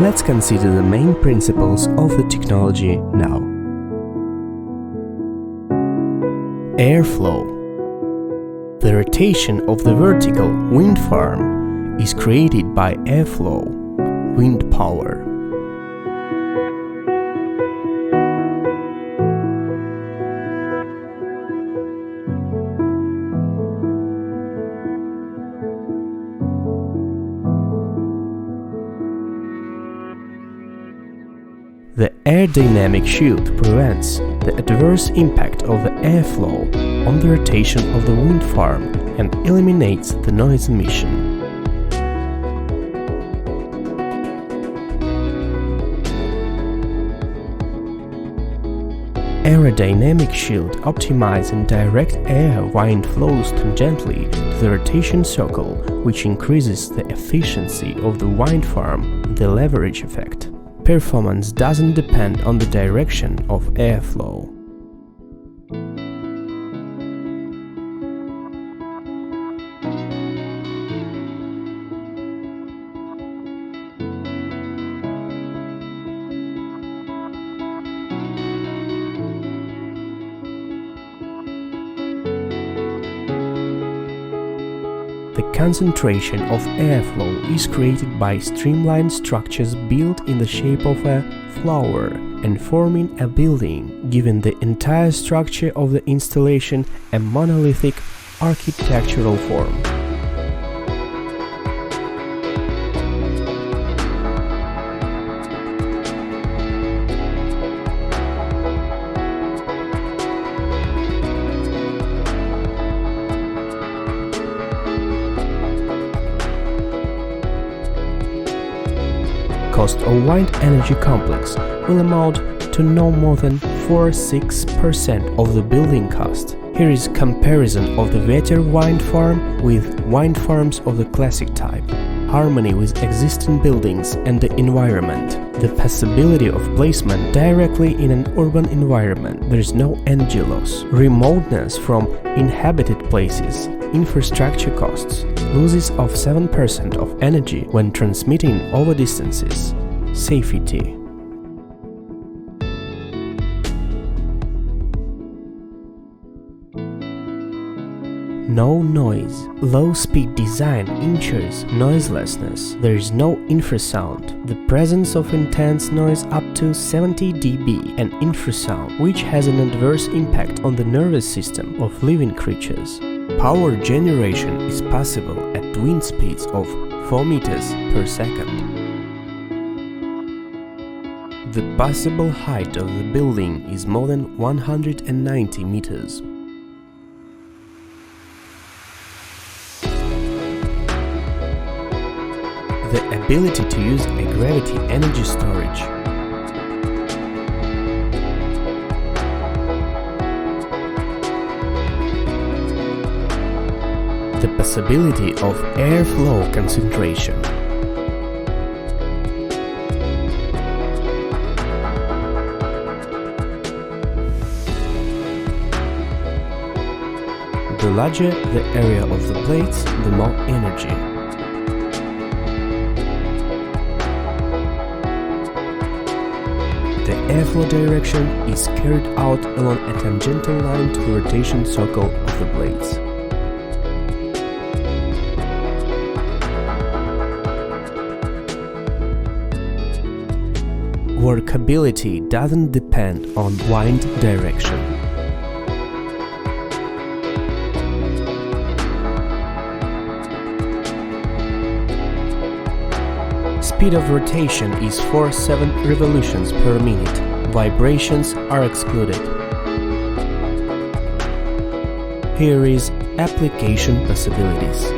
Let's consider the main principles of the technology now. Airflow. The rotation of the vertical wind farm is created by airflow, wind power. The aerodynamic shield prevents the adverse impact of the airflow on the rotation of the wind farm and eliminates the noise emission. Aerodynamic shield optimizes and direct air wind flows tangentially to the rotation circle, which increases the efficiency of the wind farm, the leverage effect. Performance doesn't depend on the direction of airflow. The concentration of airflow is created by streamlined structures built in the shape of a flower and forming a building, giving the entire structure of the installation a monolithic architectural form. Cost of wind energy complex will amount to no more than 4–6% of the building cost. Here is comparison of the Vetter wind farm with wind farms of the classic type. Harmony with existing buildings and the environment. The possibility of placement directly in an urban environment. There is no energy loss. Remoteness from inhabited places. Infrastructure costs. Losses of 7% of energy when transmitting over distances. Safety. No noise. Low-speed design ensures noiselessness. There is no infrasound. The presence of intense noise up to 70 dB and infrasound, which has an adverse impact on the nervous system of living creatures. Power generation is possible at wind speeds of 4 meters per second. The possible height of the building is more than 190 meters. The ability to use a gravity energy storage. The possibility of airflow concentration. The larger the area of the blades, the more energy. The airflow direction is carried out along a tangential line to the rotation circle of the blades. Workability doesn't depend on wind direction. Speed of rotation is 4–7 revolutions per minute. Vibrations are excluded. Here is application possibilities.